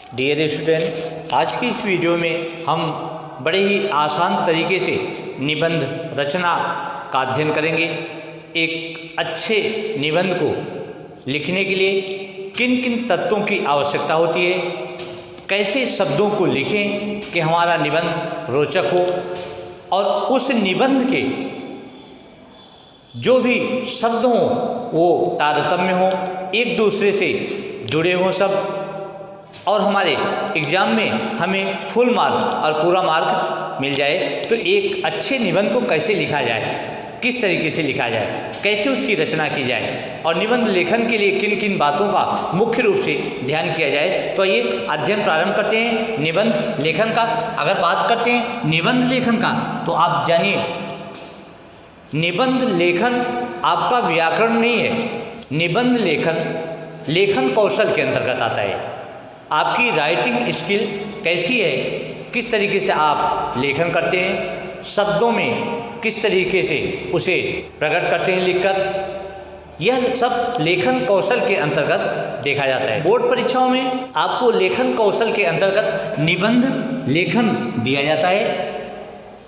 Dear student, आज की इस वीडियो में हम बड़े ही आसान तरीके से निबंध रचना का अध्ययन करेंगे। एक अच्छे निबंध को लिखने के लिए किन किन तत्वों की आवश्यकता होती है, कैसे शब्दों को लिखें कि हमारा निबंध रोचक हो, और उस निबंध के जो भी शब्द हों वो तारतम्य हो, एक दूसरे से जुड़े हों सब, और हमारे एग्ज़ाम में हमें फुल मार्क और पूरा मार्क मिल जाए। तो एक अच्छे निबंध को कैसे लिखा जाए, किस तरीके से लिखा जाए, कैसे उसकी रचना की जाए, और निबंध लेखन के लिए किन किन बातों का मुख्य रूप से ध्यान किया जाए, तो ये अध्ययन प्रारंभ करते हैं निबंध लेखन का। अगर बात करते हैं निबंध लेखन का, तो आप जानिए निबंध लेखन आपका व्याकरण नहीं है। निबंध लेखन कौशल के अंतर्गत आता है। आपकी राइटिंग स्किल कैसी है, किस तरीके से आप लेखन करते हैं, शब्दों में किस तरीके से उसे प्रकट करते हैं लिखकर, यह सब लेखन कौशल के अंतर्गत देखा जाता है। बोर्ड परीक्षाओं में आपको लेखन कौशल के अंतर्गत निबंध लेखन दिया जाता है।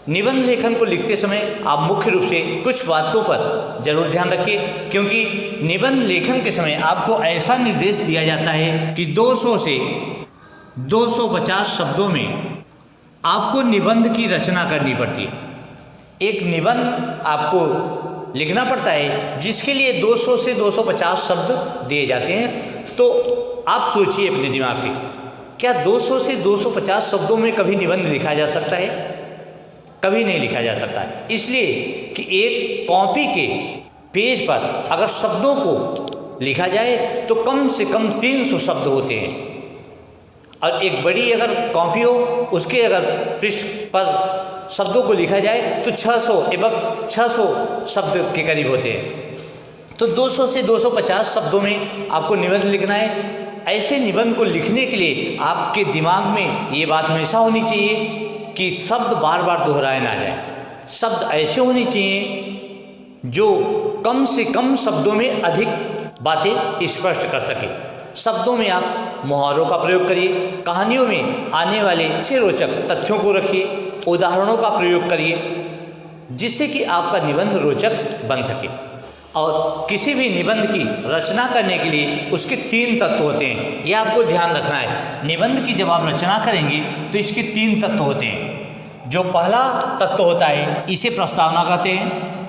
निबंध लेखन को लिखते समय आप मुख्य रूप से कुछ बातों पर जरूर ध्यान रखिए, क्योंकि निबंध लेखन के समय आपको ऐसा निर्देश दिया जाता है कि 200 से 250 शब्दों में आपको निबंध की रचना करनी पड़ती है। एक निबंध आपको लिखना पड़ता है जिसके लिए 200 से 250 शब्द दिए जाते हैं। तो आप सोचिए अपने दिमाग से, क्या 200 से 250 शब्दों में कभी निबंध लिखा जा सकता है? कभी नहीं लिखा जा सकता है, इसलिए कि एक कॉपी के पेज पर अगर शब्दों को लिखा जाए तो कम से कम 300 शब्द होते हैं, और एक बड़ी अगर कॉपी हो उसके अगर पृष्ठ पर शब्दों को लिखा जाए तो 600 शब्द के करीब होते हैं। तो 200 से 250 शब्दों में आपको निबंध लिखना है। ऐसे निबंध को लिखने के लिए आपके दिमाग में ये बात हमेशा होनी चाहिए कि शब्द बार बार दोहराए ना जाए। शब्द ऐसे होने चाहिए जो कम से कम शब्दों में अधिक बातें स्पष्ट कर सके। शब्दों में आप मुहावरों का प्रयोग करिए, कहानियों में आने वाले अच्छे रोचक तथ्यों को रखिए, उदाहरणों का प्रयोग करिए, जिससे कि आपका निबंध रोचक बन सके। और किसी भी निबंध की रचना करने के लिए उसके 3 तत्व होते हैं, यह आपको ध्यान रखना है। निबंध की जब आप रचना करेंगे तो इसके 3 तत्व होते हैं। जो पहला तत्व होता है इसे प्रस्तावना कहते हैं,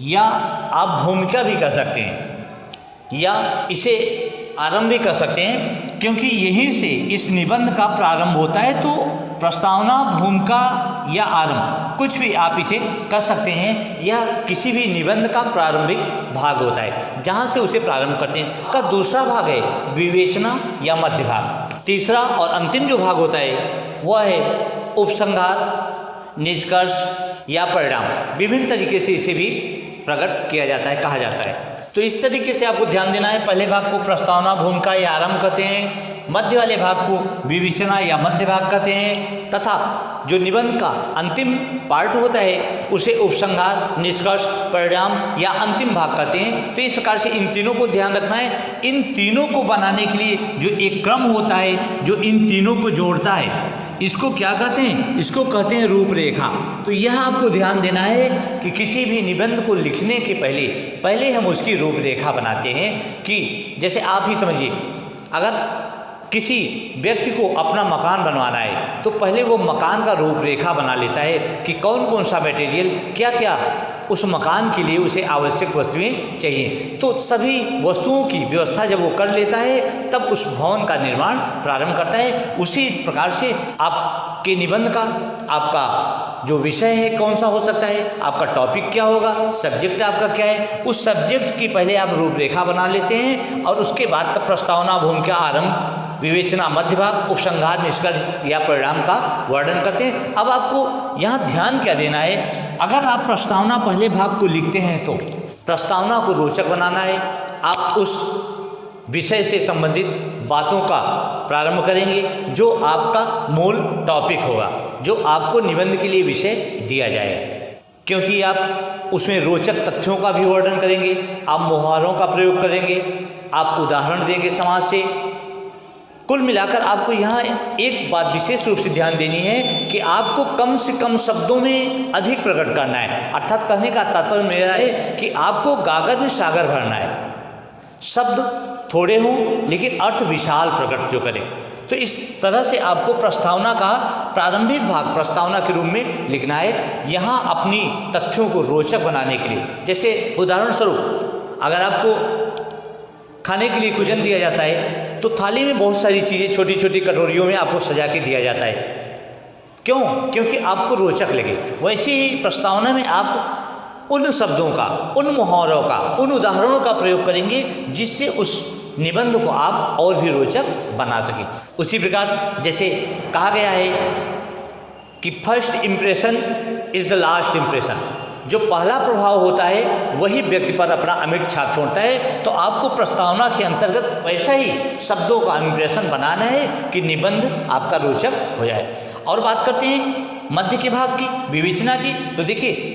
या आप भूमिका भी कह सकते हैं, या इसे आरंभ भी कर सकते हैं, क्योंकि यहीं से इस निबंध का प्रारंभ होता है। तो प्रस्तावना, भूमिका या आरंभ, कुछ भी आप इसे कर सकते हैं। यह किसी भी निबंध का प्रारंभिक भाग होता है, जहाँ से उसे प्रारंभ करते हैं। का दूसरा भाग है विवेचना या मध्य भाग। तीसरा और अंतिम जो भाग होता है वह है उपसंहार, निष्कर्ष या परिणाम। विभिन्न तरीके से इसे भी प्रकट किया जाता है, कहा जाता है। तो इस तरीके से आपको ध्यान देना है। पहले भाग को प्रस्तावना, भूमिका या आरंभ कहते हैं, मध्य वाले भाग को विवेचना या मध्य भाग कहते हैं, तथा जो निबंध का अंतिम पार्ट होता है उसे उपसंहार, निष्कर्ष, परिणाम या अंतिम भाग कहते हैं। तो इस प्रकार से इन तीनों को ध्यान रखना है। इन तीनों को बनाने के लिए जो एक क्रम होता है जो इन तीनों को जोड़ता है, इसको क्या कहते हैं? इसको कहते हैं रूपरेखा। तो यह आपको ध्यान देना है कि किसी भी निबंध को लिखने के पहले हम उसकी रूपरेखा बनाते हैं। कि जैसे आप ही समझिए, अगर किसी व्यक्ति को अपना मकान बनवाना है तो पहले वो मकान का रूपरेखा बना लेता है कि कौन कौन सा मटेरियल, क्या क्या उस मकान के लिए उसे आवश्यक वस्तुएं चाहिए। तो सभी वस्तुओं की व्यवस्था जब वो कर लेता है तब उस भवन का निर्माण प्रारंभ करता है। उसी प्रकार से आपके निबंध का आपका जो विषय है कौन सा हो सकता है, आपका टॉपिक क्या होगा, सब्जेक्ट आपका क्या है, उस सब्जेक्ट की पहले आप रूपरेखा बना लेते हैं, और उसके बाद तब प्रस्तावना, भूमिका, आरंभ, विवेचना, मध्य भाग, उपसंहार, निष्कर्ष या परिणाम का वर्णन करते हैं। अब आपको यहाँ ध्यान क्या देना है, अगर आप प्रस्तावना पहले भाग को लिखते हैं तो प्रस्तावना को रोचक बनाना है। आप उस विषय से संबंधित बातों का प्रारंभ करेंगे जो आपका मूल टॉपिक होगा, जो आपको निबंध के लिए विषय दिया जाएगा, क्योंकि आप उसमें रोचक तथ्यों का भी वर्णन करेंगे, आप मुहावरों का प्रयोग करेंगे, आप उदाहरण देंगे समाज से, कुल मिलाकर आपको यहाँ एक बात विशेष रूप से ध्यान देनी है कि आपको कम से कम शब्दों में अधिक प्रकट करना है। अर्थात कहने का तात्पर्य मेरा है कि आपको गागर में सागर भरना है। शब्द थोड़े हों लेकिन अर्थ विशाल प्रकट जो करें। तो इस तरह से आपको प्रस्तावना का प्रारंभिक भाग प्रस्तावना के रूप में लिखना है। यहाँ अपनी तथ्यों को रोचक बनाने के लिए, जैसे उदाहरण स्वरूप अगर आपको खाने के लिए भोजन दिया जाता है तो थाली में बहुत सारी चीज़ें छोटी छोटी कटोरियों में आपको सजा के दिया जाता है। क्यों? क्योंकि आपको रोचक लगे। वैसे ही प्रस्तावना में आप उन शब्दों का, उन मुहावरों का, उन उदाहरणों का प्रयोग करेंगे जिससे उस निबंध को आप और भी रोचक बना सकें। उसी प्रकार जैसे कहा गया है कि first impression is the last impression, जो पहला प्रभाव होता है वही व्यक्ति पर अपना अमिट छाप छोड़ता है। तो आपको प्रस्तावना के अंतर्गत वैसा ही शब्दों का इम्प्रेशन बनाना है कि निबंध आपका रोचक हो जाए। और बात करते हैं मध्य के भाग की, विवेचना की। तो देखिए,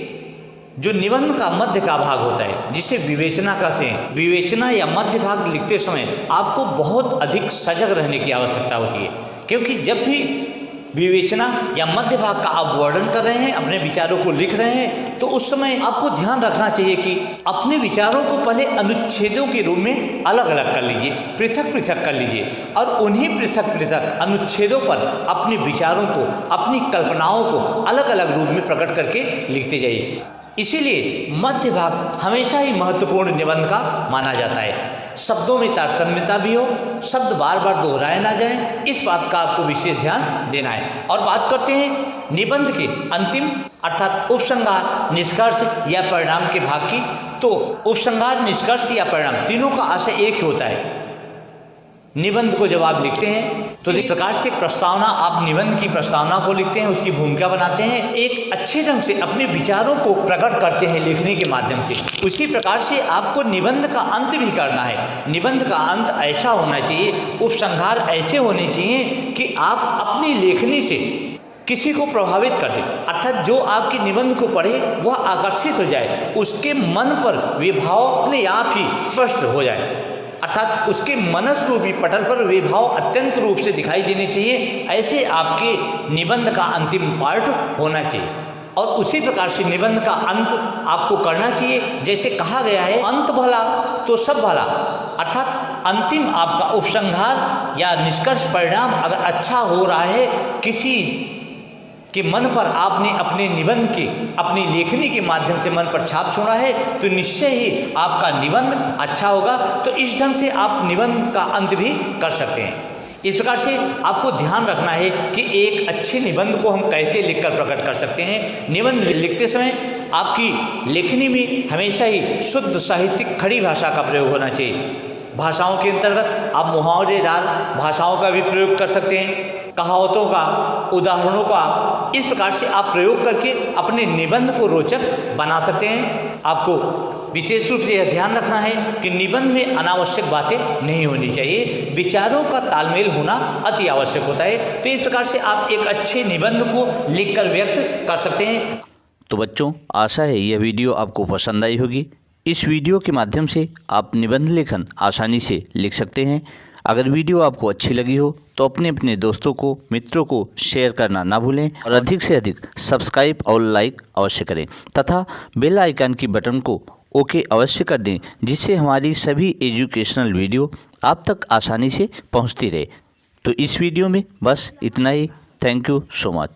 जो निबंध का मध्य का भाग होता है जिसे विवेचना कहते हैं, विवेचना या मध्य भाग लिखते समय आपको बहुत अधिक सजग रहने की आवश्यकता होती है। क्योंकि जब भी विवेचना या मध्य भाग का आप वर्णन कर रहे हैं, अपने विचारों को लिख रहे हैं, तो उस समय आपको ध्यान रखना चाहिए कि अपने विचारों को पहले अनुच्छेदों के रूप में अलग अलग कर लीजिए, पृथक पृथक कर लीजिए और उन्हीं पृथक पृथक अनुच्छेदों पर अपने विचारों को, अपनी कल्पनाओं को अलग अलग रूप में प्रकट करके लिखते जाइए। इसीलिए मध्य भाग हमेशा ही महत्वपूर्ण निबंध का माना जाता है। शब्दों में तारतम्यता भी हो, शब्द बार बार दोहराए ना जाएं, इस बात का आपको विशेष ध्यान देना है। और बात करते हैं निबंध के अंतिम अर्थात उपसंहार, निष्कर्ष या परिणाम के भाग की। तो उपसंहार, निष्कर्ष या परिणाम तीनों का आशय एक ही होता है। निबंध को जब आप लिखते हैं तो इस प्रकार से प्रस्तावना, आप निबंध की प्रस्तावना को लिखते हैं, उसकी भूमिका बनाते हैं, एक अच्छे ढंग से अपने विचारों को प्रकट करते हैं लिखने के माध्यम से। उसी प्रकार से आपको निबंध का अंत भी करना है। निबंध का अंत ऐसा होना चाहिए, उपसंहार ऐसे होने चाहिए कि आप अपनी लेखनी से किसी को प्रभावित कर दें। अर्थात जो आपके निबंध को पढ़े वह आकर्षित हो जाए, उसके मन पर वे भाव अपने आप ही स्पष्ट हो जाए। अर्थात उसके मनस रूपी पटल पर वे भाव अत्यंत रूप से दिखाई देने चाहिए। ऐसे आपके निबंध का अंतिम पार्ट होना चाहिए। और उसी प्रकार से निबंध का अंत आपको करना चाहिए। जैसे कहा गया है, अंत भला तो सब भला। अर्थात अंतिम आपका उपसंहार या निष्कर्ष परिणाम अगर अच्छा हो रहा है, किसी के मन पर आपने अपने निबंध के, अपनी लेखनी के माध्यम से मन पर छाप छोड़ा है, तो निश्चय ही आपका निबंध अच्छा होगा। तो इस ढंग से आप निबंध का अंत भी कर सकते हैं। इस प्रकार से आपको ध्यान रखना है कि एक अच्छे निबंध को हम कैसे लिखकर प्रकट कर सकते हैं। निबंध लिखते समय आपकी लेखनी में हमेशा ही शुद्ध साहित्यिक खड़ी भाषा का प्रयोग होना चाहिए। भाषाओं के अंतर्गत आप मुहावरेदार भाषाओं का भी प्रयोग कर सकते हैं, कहावतों का, उदाहरणों का। इस प्रकार से आप प्रयोग करके अपने निबंध को रोचक बना सकते हैं। आपको विशेष रूप से यह ध्यान रखना है कि निबंध में अनावश्यक बातें नहीं होनी चाहिए, विचारों का तालमेल होना अति आवश्यक होता है। तो इस प्रकार से आप एक अच्छे निबंध को लिखकर व्यक्त कर सकते हैं। तो बच्चों, आशा है यह वीडियो आपको पसंद आई होगी। इस वीडियो के माध्यम से आप निबंध लेखन आसानी से लिख सकते हैं। अगर वीडियो आपको अच्छी लगी हो तो अपने दोस्तों को, मित्रों को शेयर करना ना भूलें और अधिक से अधिक सब्सक्राइब और लाइक अवश्य करें तथा बेल आइकन की बटन को ओके अवश्य कर दें, जिससे हमारी सभी एजुकेशनल वीडियो आप तक आसानी से पहुंचती रहे। तो इस वीडियो में बस इतना ही। Thank you so much.